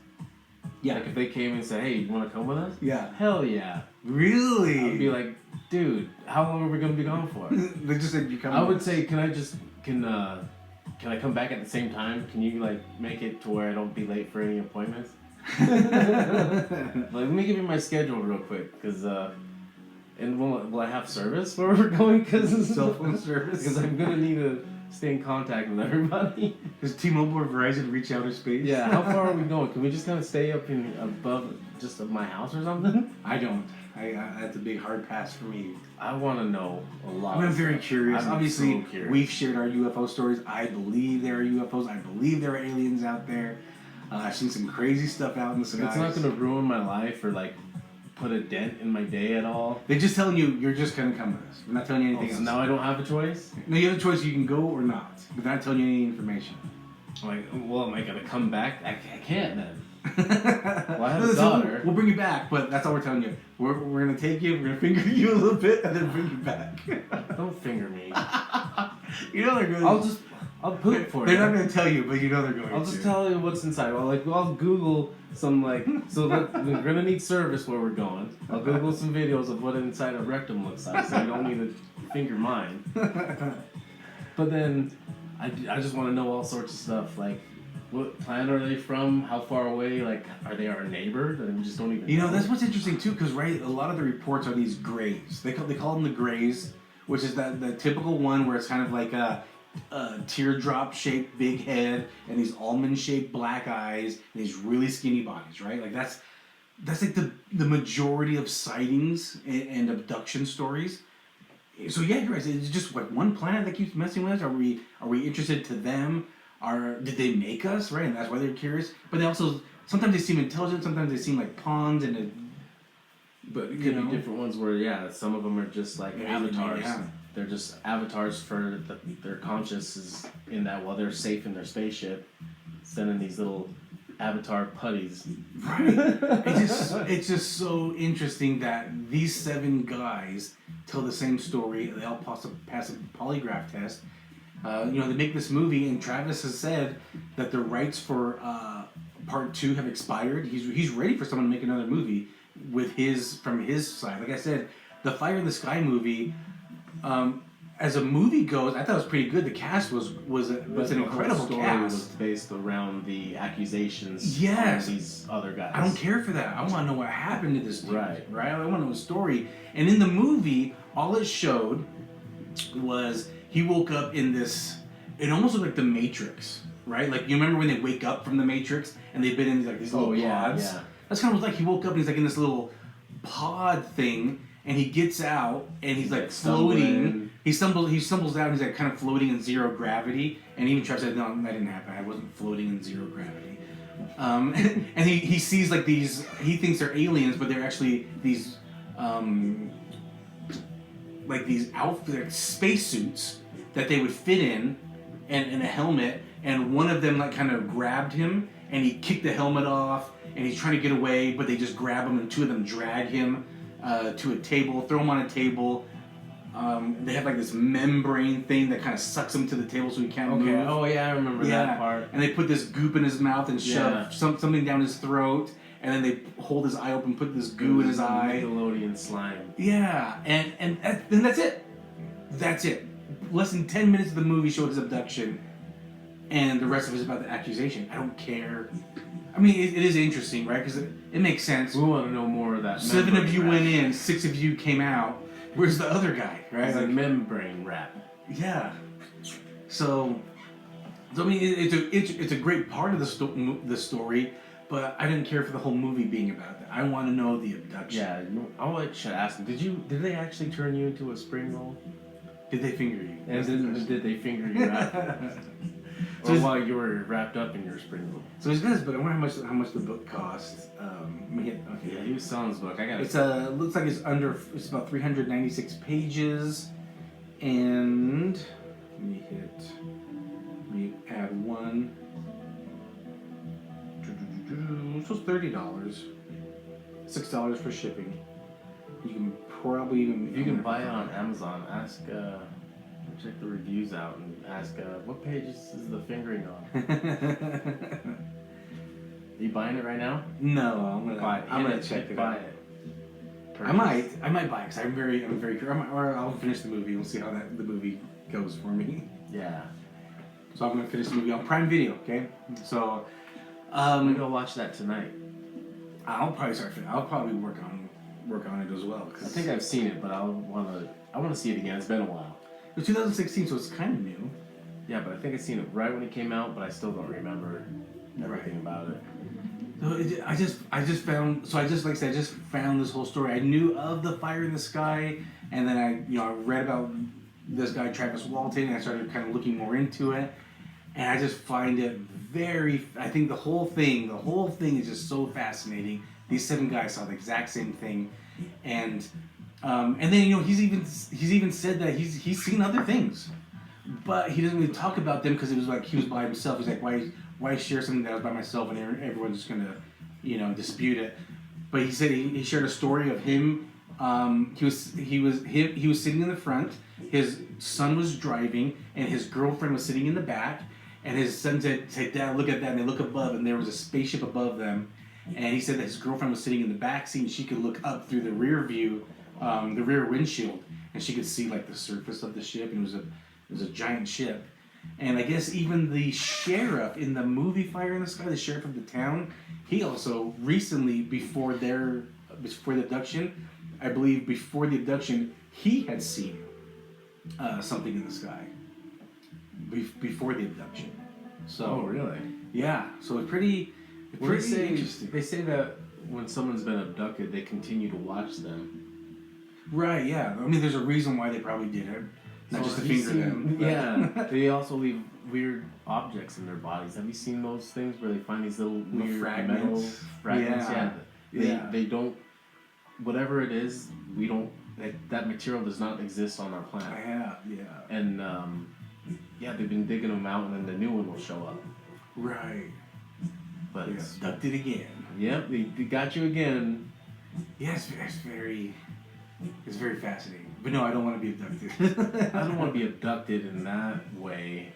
Yeah. Like if they came and said, "Hey, you want to come with us?" Yeah. Hell yeah. Really? I'd be like, dude, how long are we gonna be gone for? They just said you come. I would say, can I come back at the same time? Can you make it to where I don't be late for any appointments? Let me give you my schedule real quick, because and will I have service where we're going? Because cell phone service. Because I'm gonna need to stay in contact with everybody. Does T-Mobile or Verizon reach outer space? Yeah. How far are we going? Can we just kind of stay up above just my house or something? I don't. That's a big hard pass for me. I want to know a lot. I'm very curious. Obviously, so curious. we've shared our UFO stories. I believe there are UFOs. I believe there are aliens out there. I've seen some crazy stuff out in the sky. It's not going to ruin my life or like put a dent in my day at all. They're just telling you you're just going to come with us. We're not telling you anything else. Now I don't have a choice? No, you have a choice. You can go or not. But they're not telling you any information. Like, well, am I going to come back? I can't then. Well, I have a daughter. We'll bring you back, but that's all we're telling you. We're going to take you, we're going to finger you a little bit, and then bring you back. Don't finger me. You know they're going to. I'll poop for you. They're not going to tell you, but you know they're going to. I'll just tell you what's inside. I'll Google some so we're going to need service where we're going. I'll Google some videos of what inside a rectum looks like, so you don't need to finger mine. But then, I just want to know all sorts of stuff, like, what planet are they from? How far away? Like, are they our neighbor? That we just don't even know. You know, that's what's interesting, too, because, right, a lot of the reports are these grays. They call them the grays, which is the typical one where it's kind of like a teardrop-shaped big head and these almond-shaped black eyes and these really skinny bodies, right? Like, that's like the majority of sightings and abduction stories. So, yeah, you're right. It's just, like, one planet that keeps messing with us? Are we interested to them? Did they make us, right? And that's why they're curious. But they also, sometimes they seem intelligent, sometimes they seem like pawns, but it could be different ones where, some of them are just like avatars. Yeah. They're just avatars for their conscious is in that while they're safe in their spaceship, sending these little avatar putties. Right. It's just so interesting that these 7 guys tell the same story. They all pass a polygraph test. They make this movie, and Travis has said that the rights for part 2 have expired. He's ready for someone to make another movie from his side. Like I said, the Fire in the Sky movie, as a movie goes, I thought it was pretty good. The cast was an incredible story cast. Was based around the accusations. Yes. Of these other guys. I don't care for that. I want to know what happened to this dude. Right. I want to know the story. And in the movie, all it showed was he woke up in this. It almost looked like the Matrix, right? Like, you remember when they wake up from the Matrix and they've been in these little pods? Yeah. That's kind of like he woke up and he's like in this little pod thing, and he gets out and he's like floating. He stumbles out and he's like kind of floating in zero gravity. And even Travis said, "No, that didn't happen. I wasn't floating in zero gravity." And he sees like these. He thinks they're aliens, but they're actually these like these spacesuits that they would fit in, and a helmet. And one of them like kind of grabbed him, and he kicked the helmet off, and he's trying to get away, but they just grab him, and 2 of them drag him to a table, throw him on a table. They have like this membrane thing that kind of sucks him to the table so he can't move. Oh yeah, I remember that part. And they put this goop in his mouth and shove something down his throat, and then they hold his eye open, put this goo in his eye. Nickelodeon slime. Yeah, and that's it. That's it. Less than 10 minutes of the movie showed his abduction, and the rest of it is about the accusation. I don't care. I mean, it is interesting, right? Because it makes sense. We want to know more of that. 7 of you went in, 6 of you came out. Where's the other guy, right? It's like membrane wrap. Yeah. So I mean, it's a great part of the story, but I didn't care for the whole movie being about that. I want to know the abduction. Yeah, I should ask them. Did they actually turn you into a spring roll? Did they finger you? And did they finger you out? Or while you were wrapped up in your spring roll? So it's good, but I wonder how much the book cost. Yeah, he was selling his book. I got it. It's looks like it's about 396 pages, and let me add one. This was $30, $6 for shipping. You can probably even if you can buy it on Amazon. Check the reviews out and ask what pages is the fingering on. Are you buying it right now? No, I'm gonna check it out. I might buy it because I'm very curious. Or I'll finish the movie. We'll see how the movie goes for me. Yeah. So I'm gonna finish the movie on Prime Video. Okay. So I'm gonna go watch that tonight. I'll probably work on it as well. I think I've seen it, but I want to see it again. It's been a while. It was 2016, so it's kind of new. Yeah, but I think I seen it right when it came out, but I still don't remember everything about it. I just found this whole story. I knew of the fire in the sky, and then I read about this guy Travis Walton, and I started kind of looking more into it, and I just find it I think the whole thing is just so fascinating. These 7 guys saw the exact same thing, and then he's even said that he's seen other things, but he doesn't really talk about them because it was like he was by himself. He's like, why share something that I was by myself and everyone's just gonna, dispute it? But he said he shared a story of him. He was sitting in the front. His son was driving, and his girlfriend was sitting in the back. And his son said, "Dad, look at that." And they look above, and there was a spaceship above them. And he said that his girlfriend was sitting in the back seat, and she could look up through the rear view, the rear windshield, and she could see like the surface of the ship. And it was a giant ship. And I guess even the sheriff in the movie Fire in the Sky, the sheriff of the town, he also recently, before the abduction, I believe before the abduction, he had seen something in the sky before the abduction. So, oh, really? Yeah. So it's pretty interesting. They say that when someone's been abducted, they continue to watch them. Right. Yeah. I mean, there's a reason why they probably did it. Not just to finger them. Yeah. They also leave weird objects in their bodies. Have you seen those things where they find these little weird metal fragments? Yeah. They don't. Whatever it is, we don't. That material does not exist on our planet. Yeah. And they've been digging them out, and then the new one will show up. Right. But it's abducted again. Yep, they got you again. Yeah, it's very fascinating. But no, I don't want to be abducted. I don't want to be abducted in that way.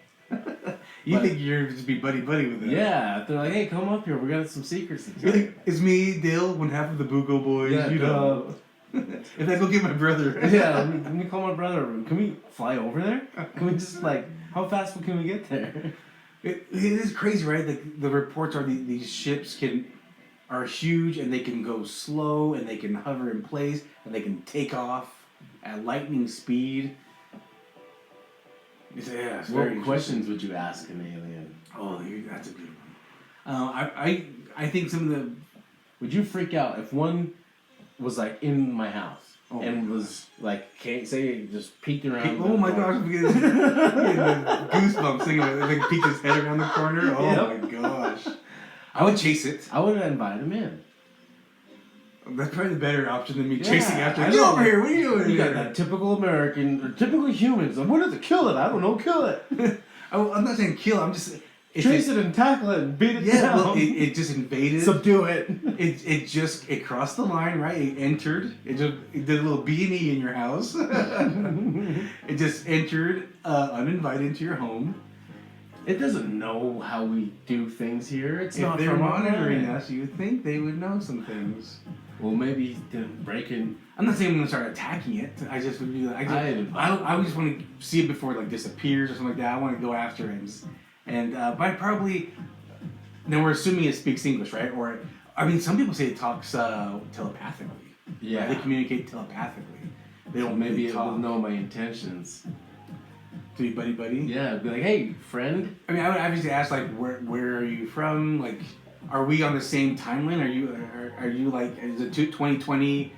You think you're just be buddy with them? Yeah, they're like, hey, come up here. We got some secrets to tell you. It's me, Dale, one half of the Buko Boys. Yeah, If I go get my brother. Yeah, let me call my brother. Can we fly over there? Can we just how fast can we get there? It is crazy, right? The reports are these ships are huge, and they can go slow, and they can hover in place, and they can take off at lightning speed. What questions would you ask an alien? Oh, that's a good one. I think some of the... Would you freak out if one was in my house and was just peeking around? Oh my gosh, I'm getting goosebumps thinking about it. Peek his head around the corner. Oh my gosh. I would chase it. I would invite him in. That's probably the better option than me chasing after it. Get over here, what are you doing? You got that typical American, or typical humans. What is it? Kill it. I don't know. Kill it. I'm not saying kill. I'm just... Chase it and tackle it and beat it down. Well, it just invaded. Subdue it. It crossed the line, right? It entered. It did a little B&E in your house. It just entered uninvited into your home. It doesn't know how we do things here. If they're monitoring us, you would think they would know some things. Well, maybe to break in. I'm not saying I'm gonna start attacking it. I just would be like, I just want to see it before it disappears or something like that. I want to go after it, and but probably. Now we're assuming it speaks English, right? Or some people say it talks telepathically. Yeah, right? They communicate telepathically. They don't. Maybe really it will know my intentions. To be buddy. Yeah, be like, hey, friend. I would obviously ask where are you from? Are we on the same timeline? Are you is it 2020?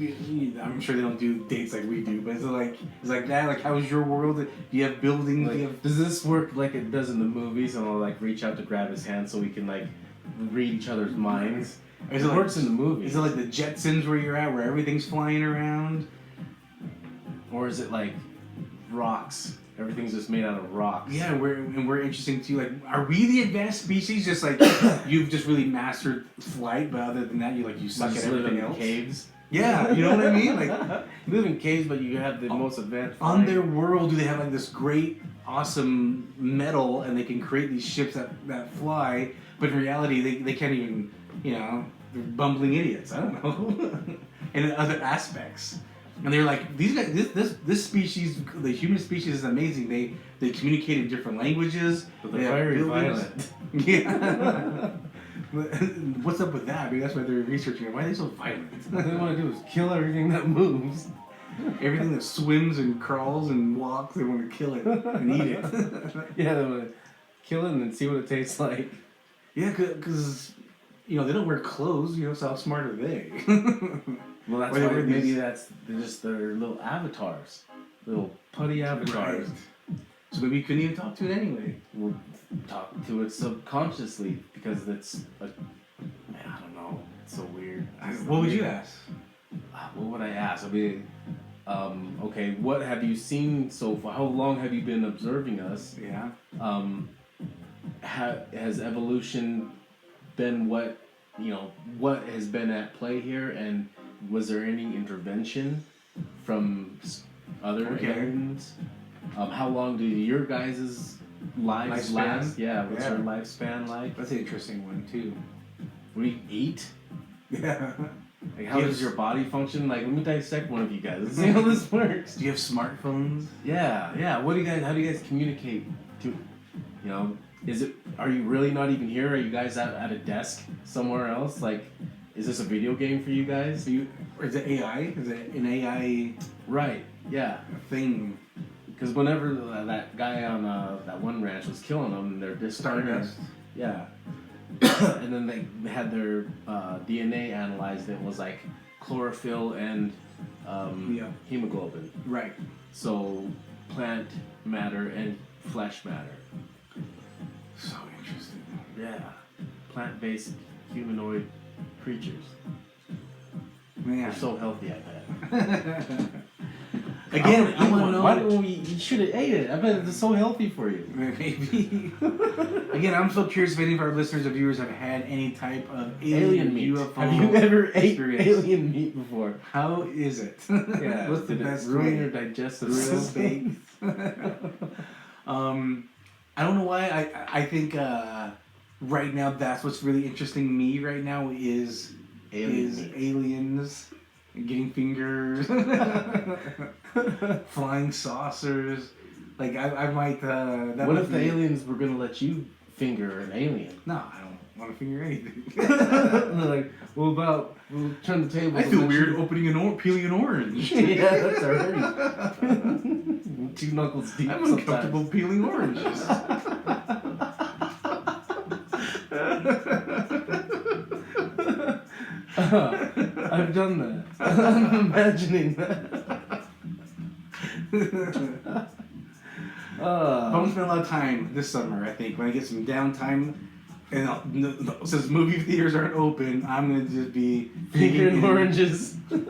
I'm sure they don't do dates like we do, but is it like that? How is your world? Do you have buildings? Does this work like it does in the movies? And I'll reach out to grab his hand so we can read each other's minds. It works in the movies. Is it like the Jetsons where you're at, where everything's flying around? Or is it like rocks? Everything's just made out of rocks. Yeah, we're interesting too. Are we the advanced species? Just you've just really mastered flight, but other than that, you suck at everything else. Caves. Yeah, you know what I mean. You live in caves, but you have the most advanced. On their world, do they have this great, awesome metal, and they can create these ships that fly? But in reality, they can't even. They're bumbling idiots. I don't know. And in other aspects. And they're like, these guys, this species, the human species is amazing. They communicate in different languages. But they're very violent. Yeah. What's up with that? That's why they're researching it. Why are they so violent? What they want to do is kill everything that moves. Everything that swims and crawls and walks, they want to kill it and eat it. Yeah, they want to kill it and then see what it tastes like. Yeah, because, they don't wear clothes, so how smart are they? Well, that's why maybe they're just their little avatars. Little putty avatars. Right. So maybe you couldn't even talk to it anyway. We'll talk to it subconsciously because it's I don't know. It's so weird. What would you ask? What would I ask? I mean, okay, what have you seen so far? How long have you been observing us? Yeah. Has evolution been what has been at play here, and was there any intervention from other aliens? How long do your guys' lives last? Yeah, what's your lifespan like? That's an interesting one too. What do you eat? Yeah. Like, how does your body function? Like, let me dissect one of you guys. Let's see how this works. Do you have smartphones? Yeah. How do you guys communicate to, are you really not even here? Are you guys at a desk somewhere else? Like, is this a video game for you guys? Or is it AI? Is it an AI? Right, yeah. Thing. Because whenever that guy on that one ranch was killing them, they're Stardust. Yeah. And then they had their DNA analyzed. It was like chlorophyll and hemoglobin. Right. So plant matter and flesh matter. So interesting. Yeah. Plant-based humanoid creatures. Man. They're so healthy, I bet. Again, I want to know. Why don't you should have ate it? I bet it's so healthy for you. Maybe. Again, I'm so curious if any of our listeners or viewers have had any type of alien meat. UFO Have you ever ate experience. alien meat before? How is it? Yeah. What's the best ruin way? your digestive Real system? baked. I don't know why. I think right now that's what's really interesting me right now is aliens getting fingers, flying saucers. Like I might. What if the aliens were gonna let you finger an alien? No, I don't want to finger anything. They're like, we'll turn the table. I feel weird opening peeling an orange. Yeah, that's already 2 knuckles deep. I'm uncomfortable peeling oranges. I've done that. I'm imagining that. I'm gonna spend a lot of time this summer, I think, when I get some downtime. And since movie theaters aren't open, I'm gonna just be fingering oranges. I'm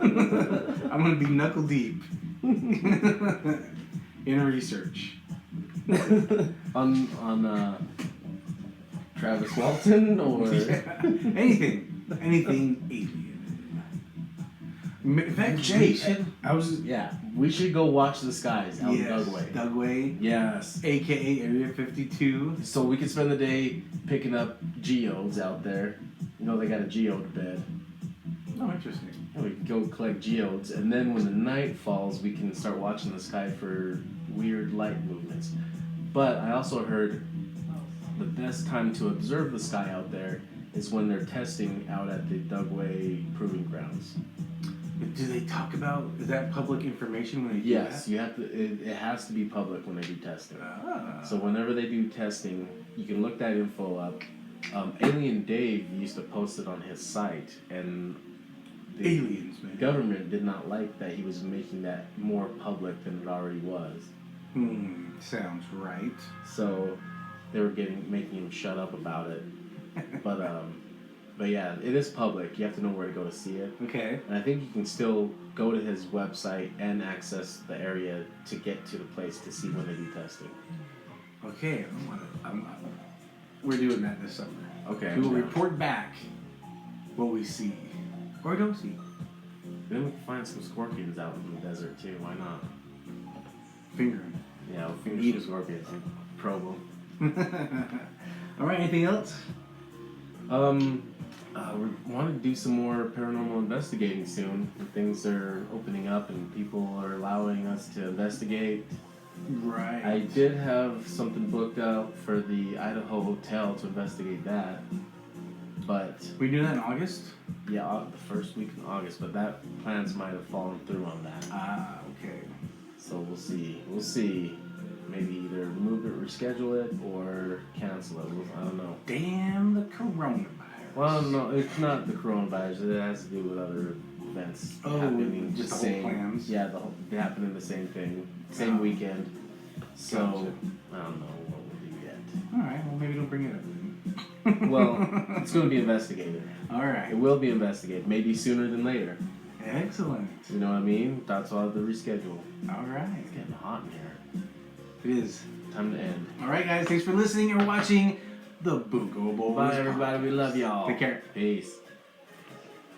gonna be knuckle deep in research on Travis Walton or anything alien. In fact, we should go watch the skies out in Dugway. Dugway. Yes. AKA Area 52. So we could spend the day picking up geodes out there. They got a geode bed. Oh, interesting. And we can go collect geodes, and then when the night falls, we can start watching the sky for weird light movements. But I also heard the best time to observe the sky out there is when they're testing out at the Dugway Proving Grounds. Do they talk about, is that public information when they do Yes, that? you have to. It has to be public when they do testing. Ah. So whenever they do testing, you can look that info up. Alien Dave used to post it on his site, and the aliens, man. government did not like that he was making that more public than it already was. Sounds right. So they were making him shut up about it. But yeah, it is public. You have to know where to go to see it. Okay. And I think you can still go to his website and access the area to get to the place to see when they do testing. Okay. We're doing that this summer. Okay. We will report back what we see. Or don't see. Then we can find some scorpions out in the desert too. Why not? Finger them. Yeah, we'll finger some scorpions and probe them. All right. Anything else? We want to do some more paranormal investigating soon. Things are opening up and people are allowing us to investigate. Right. I did have something booked out for the Idaho Hotel to investigate that. But we do that in August? Yeah, the first week in August, but that plans might have fallen through on that. Ah, okay. So we'll see. Maybe either move it, reschedule it, or cancel it. I don't know. Damn the coronavirus. Well, no, it's not the coronavirus. It has to do with other events happening. Just the the same, whole plans? Yeah, they happen in the same thing, same weekend. So, Gotcha. I don't know what we'll do yet. Alright, well, maybe don't bring it up then. Well, it's going to be investigated. Alright. It will be investigated, maybe sooner than later. Excellent. You know what I mean? That's why the reschedule. Alright. It's getting hot in here. It is. Time to end. Alright, guys, thanks for listening or watching the Buko Boys. Bye, everybody. We love y'all. Take care. Peace.